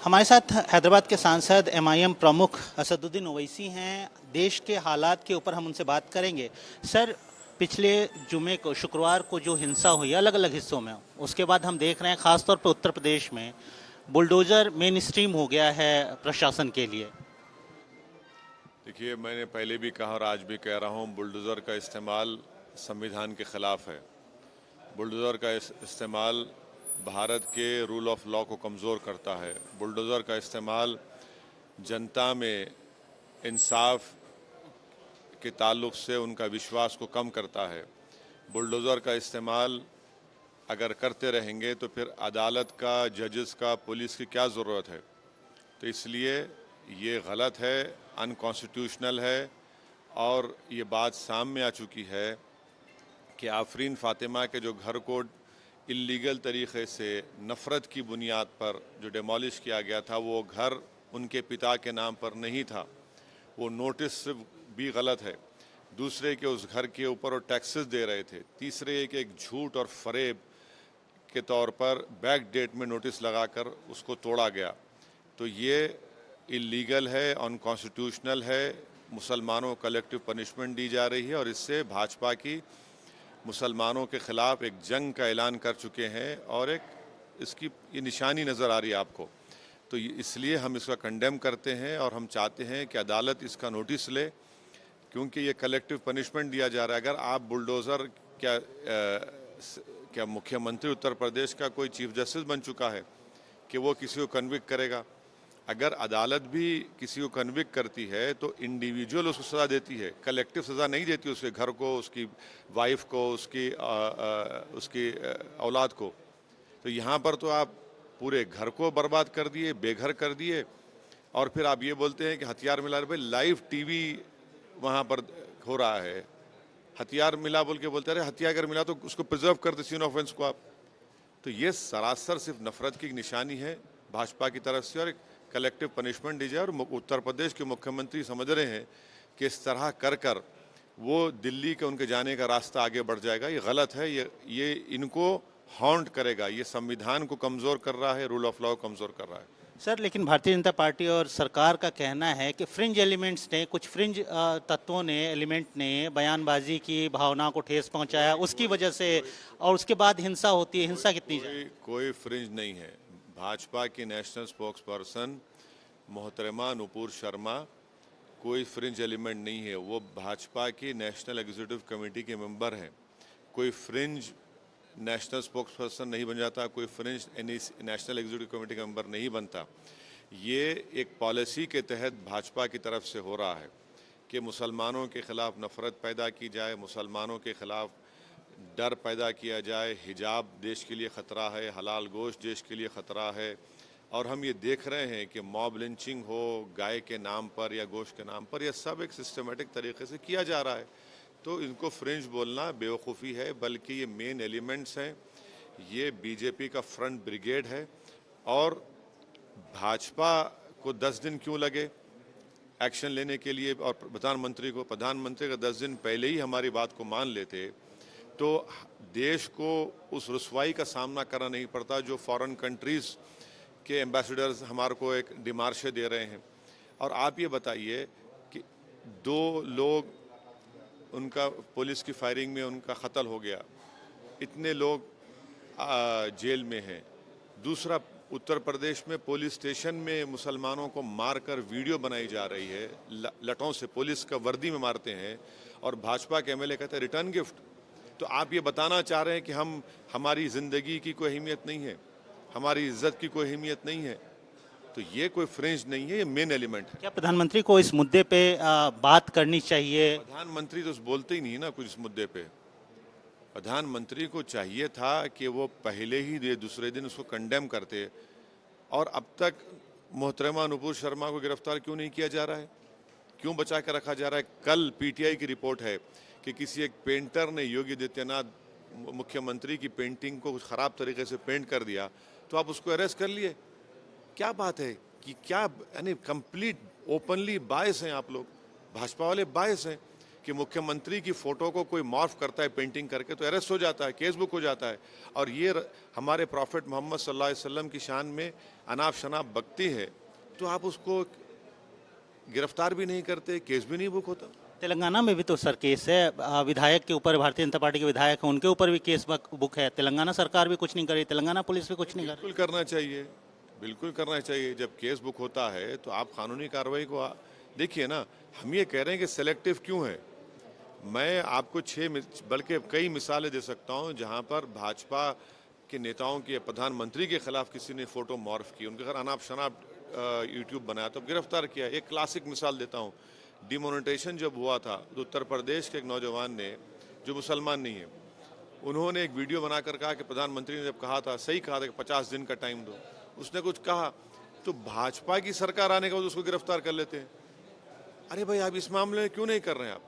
हमारे साथ हैदराबाद के सांसद एमआईएम प्रमुख असदुद्दीन ओवैसी हैं। देश के हालात के ऊपर हम उनसे बात करेंगे। सर, पिछले जुमे को शुक्रवार को जो हिंसा हुई अलग अलग हिस्सों में, उसके बाद हम देख रहे हैं ख़ासतौर पर उत्तर प्रदेश में बुलडोज़र मेन स्ट्रीम हो गया है प्रशासन के लिए। देखिए, मैंने पहले भी कहा और आज भी कह रहा हूँ, बुलडोज़र का इस्तेमाल संविधान के ख़िलाफ़ है। बुलडोज़र का इस्तेमाल भारत के रूल ऑफ लॉ को कमज़ोर करता है। बुलडोज़र का इस्तेमाल जनता में इंसाफ के ताल्लुक़ से उनका विश्वास को कम करता है। बुलडोज़र का इस्तेमाल अगर करते रहेंगे तो फिर अदालत का, जजेस का, पुलिस की क्या ज़रूरत है। तो इसलिए ये गलत है, अनकॉन्स्टिट्यूशनल है और ये बात सामने आ चुकी है कि आफरीन फ़ातिमा के जो घर को इल्लीगल तरीक़े से नफ़रत की बुनियाद पर जो डिमोलिश किया गया था, वो घर उनके पिता के नाम पर नहीं था। वो नोटिस भी गलत है। दूसरे के उस घर के ऊपर वो टैक्सेस दे रहे थे। तीसरे एक झूठ और फरेब के तौर पर बैक डेट में नोटिस लगाकर उसको तोड़ा गया। तो ये इल्लीगल है, अनकॉन्स्टिट्यूशनल है। मुसलमानों को कलेक्टिव पनिशमेंट दी जा रही है और इससे भाजपा की मुसलमानों के ख़िलाफ़ एक जंग का ऐलान कर चुके हैं और एक इसकी ये निशानी नज़र आ रही है आपको। तो इसलिए हम इसका कंडेम करते हैं और हम चाहते हैं कि अदालत इसका नोटिस ले, क्योंकि ये कलेक्टिव पनिशमेंट दिया जा रहा है। अगर आप बुलडोज़र क्या मुख्यमंत्री उत्तर प्रदेश का कोई चीफ जस्टिस बन चुका है कि वो किसी को कन्विक्ट करेगा? अगर अदालत भी किसी को कन्विक्ट करती है तो इंडिविजुअल उसको सज़ा देती है, कलेक्टिव सज़ा नहीं देती उसके घर को, उसकी वाइफ को, उसकी औलाद को। तो यहाँ पर तो आप पूरे घर को बर्बाद कर दिए, बेघर कर दिए और फिर आप ये बोलते हैं कि हथियार मिला। भाई, लाइव टीवी वहाँ पर हो रहा है, हथियार मिला बोल के बोलते, अरे हथियार अगर मिला तो उसको प्रिजर्व कर दे सीन ऑफेंस को आप। तो ये सरासर सिर्फ नफरत की निशानी है भाजपा की तरफ से और कलेक्टिव पनिशमेंट दी जाए। और उत्तर प्रदेश के मुख्यमंत्री समझ रहे हैं कि इस तरह कर कर वो दिल्ली के उनके जाने का रास्ता आगे बढ़ जाएगा। ये गलत है, ये इनको हॉन्ट करेगा, ये संविधान को कमज़ोर कर रहा है, रूल ऑफ लॉ को कमज़ोर कर रहा है। सर, लेकिन भारतीय जनता पार्टी और सरकार का कहना है कि फ्रिंज एलिमेंट्स ने, कुछ फ्रिंज तत्वों ने, एलिमेंट ने बयानबाजी की, भावना को ठेस पहुंचाया, उसकी वजह से और उसके बाद हिंसा होती है। हिंसा कितनी कोई फ्रिंज नहीं है। भाजपा की नेशनल स्पोक्स पर्सन मोहतरमा नुपुर शर्मा कोई फ्रिंज एलिमेंट नहीं है। वो भाजपा की नेशनल एग्जीक्यूटिव कमेटी के मेंबर हैं। कोई फ्रिंज नेशनल स्पोक्स पर्सन नहीं बन जाता, कोई फ्रिंज नेशनल एग्जीक्यूटिव कमेटी का मेंबर नहीं बनता। ये एक पॉलिसी के तहत भाजपा की तरफ से हो रहा है कि मुसलमानों के ख़िलाफ़ नफ़रत पैदा की जाए, मुसलमानों के ख़िलाफ़ डर पैदा किया जाए। हिजाब देश के लिए ख़तरा है, हलाल गोश्त देश के लिए ख़तरा है। और हम ये देख रहे हैं कि मॉब लिंचिंग हो गाय के नाम पर या गोश्त के नाम पर, यह सब एक सिस्टमेटिक तरीके से किया जा रहा है। तो इनको फ्रिंज बोलना बेवकूफ़ी है, बल्कि ये मेन एलिमेंट्स हैं। ये बीजेपी का फ्रंट ब्रिगेड है और भाजपा को 10 दिन क्यों लगे एक्शन लेने के लिए और प्रधानमंत्री का 10 दिन पहले ही हमारी बात को मान लेते तो देश को उस रुसवाई का सामना करना नहीं पड़ता जो फॉरेन कंट्रीज़ के एम्बेसडर्स हमारे को एक डिमार्शे दे रहे हैं। और आप ये बताइए कि 2 लोग उनका पुलिस की फायरिंग में उनका कत्ल हो गया, इतने लोग जेल में हैं। दूसरा, उत्तर प्रदेश में पुलिस स्टेशन में मुसलमानों को मारकर वीडियो बनाई जा रही है, लटों से पुलिस का वर्दी में मारते हैं और भाजपा के एमएलए कहते हैं रिटर्न गिफ्ट। तो आप ये बताना चाह रहे हैं कि हमारी ज़िंदगी की कोई अहमियत नहीं है, हमारी इज्जत की कोई अहमियत नहीं है। तो ये कोई फ्रिंज नहीं है, ये मेन एलिमेंट है। क्या प्रधानमंत्री को इस मुद्दे पे बात करनी चाहिए? प्रधानमंत्री तो बोलते ही नहीं ना कुछ इस मुद्दे पे। प्रधानमंत्री को चाहिए था कि वो पहले ही दूसरे दिन उसको कंडेम करते। और अब तक मोहतरमा नुपुर शर्मा को गिरफ्तार क्यों नहीं किया जा रहा है, क्यों बचा कर रखा जा रहा है? कल पीटीआई की रिपोर्ट है कि किसी एक पेंटर ने योगी आदित्यनाथ मुख्यमंत्री की पेंटिंग को ख़राब तरीके से पेंट कर दिया, तो आप उसको अरेस्ट कर लिए। क्या बात है कि क्या, यानी कंप्लीट ओपनली बायस हैं आप लोग, भाजपा वाले बायस हैं कि मुख्यमंत्री की फ़ोटो को कोई मॉर्फ करता है पेंटिंग करके तो अरेस्ट हो जाता है, केस बुक हो जाता है। और ये हमारे प्रॉफिट मोहम्मद सल्लल्लाहु अलैहि वसल्लम की शान में अनाप शनाप बकती है, तो आप उसको गिरफ्तार भी नहीं करते, केस भी नहीं बुक होता। तेलंगाना में भी तो सर केस है, विधायक के ऊपर, भारतीय जनता पार्टी के विधायक हैं उनके ऊपर भी केस बुक है। तेलंगाना सरकार भी कुछ नहीं करी, तेलंगाना पुलिस भी कुछ नहीं कर रही। बिल्कुल करना चाहिए, बिल्कुल करना चाहिए। जब केस बुक होता है तो आप कानूनी कार्रवाई को देखिए ना। हम ये कह रहे हैं कि सेलेक्टिव क्यों है। मैं आपको बल्कि कई मिसालें दे सकता हूं जहां पर भाजपा के नेताओं के, प्रधानमंत्री के खिलाफ किसी ने फोटो मॉर्फ की, उनके घर अनाप शनाप यूट्यूब बनाया तो गिरफ्तार किया। एक क्लासिक मिसाल देता हूं, डिमोनेटाइजेशन जब हुआ था तो उत्तर प्रदेश के एक नौजवान ने, जो मुसलमान नहीं है, उन्होंने एक वीडियो बनाकर कहा कि प्रधानमंत्री ने जब कहा था, सही कहा था कि 50 दिन का टाइम दो, उसने कुछ कहा तो भाजपा की सरकार आने के बाद उसको गिरफ्तार कर लेते हैं। अरे भाई, आप इस मामले में क्यों नहीं कर रहे हैं? आप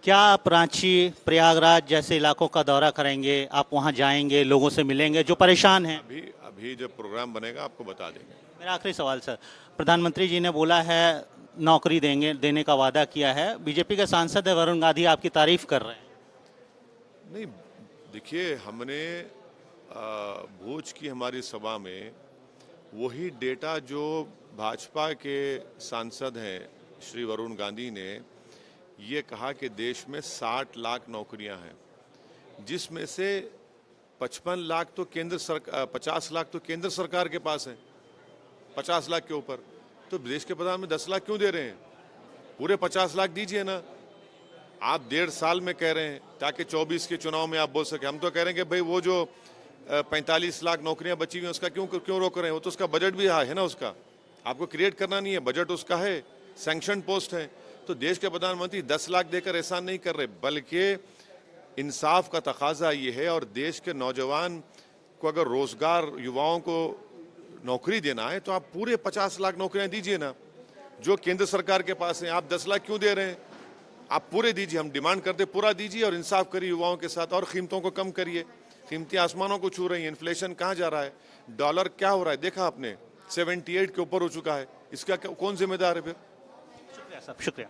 क्या आप रांची, प्रयागराज जैसे इलाकों का दौरा करेंगे? आप वहां जाएंगे, लोगों से मिलेंगे जो परेशान हैं? अभी जब प्रोग्राम बनेगा आपको बता देंगे। मेरा आखिरी सवाल सर, प्रधानमंत्री जी ने बोला है नौकरी देने का वादा किया है, बीजेपी के सांसद है वरुण गांधी आपकी तारीफ कर रहे हैं। नहीं, देखिए, हमने भोज की हमारी सभा में वही डेटा जो भाजपा के सांसद हैं श्री वरुण गांधी ने ये कहा कि देश में 60 लाख नौकरियां हैं, जिसमें से 55 लाख तो 50 लाख तो केंद्र सरकार के पास है, 50 लाख के ऊपर। तो देश के प्रधानमंत्री 10 लाख क्यों दे रहे हैं? पूरे 50 लाख दीजिए ना। आप 1.5 साल में कह रहे हैं ताकि 24 के चुनाव में आप बोल सके। हम तो कह रहे हैं कि भाई वो जो 45 लाख नौकरियां बची हुई हैं उसका क्यों रोक रहे हैं? वो तो उसका बजट भी है ना, उसका आपको क्रिएट करना नहीं है, बजट उसका है, सैंक्शन पोस्ट है। तो देश के प्रधानमंत्री 10 लाख देकर एहसान नहीं कर रहे, बल्कि इंसाफ का तकाजा ये है। और देश के नौजवान को अगर रोजगार, युवाओं को नौकरी देना है तो आप पूरे 50 लाख नौकरियां दीजिए ना, जो केंद्र सरकार के पास है। आप 10 लाख क्यों दे रहे हैं? आप पूरे दीजिए, हम डिमांड करते पूरा दीजिए और इंसाफ करिए युवाओं के साथ। और कीमतों को कम करिए, कीमतें आसमानों को छू रही हैं, इन्फ्लेशन कहाँ जा रहा है, डॉलर क्या हो रहा है, देखा आपने 78 के ऊपर हो चुका है। इसका कौन जिम्मेदार है फिर? शुक्रिया साहब, शुक्रिया।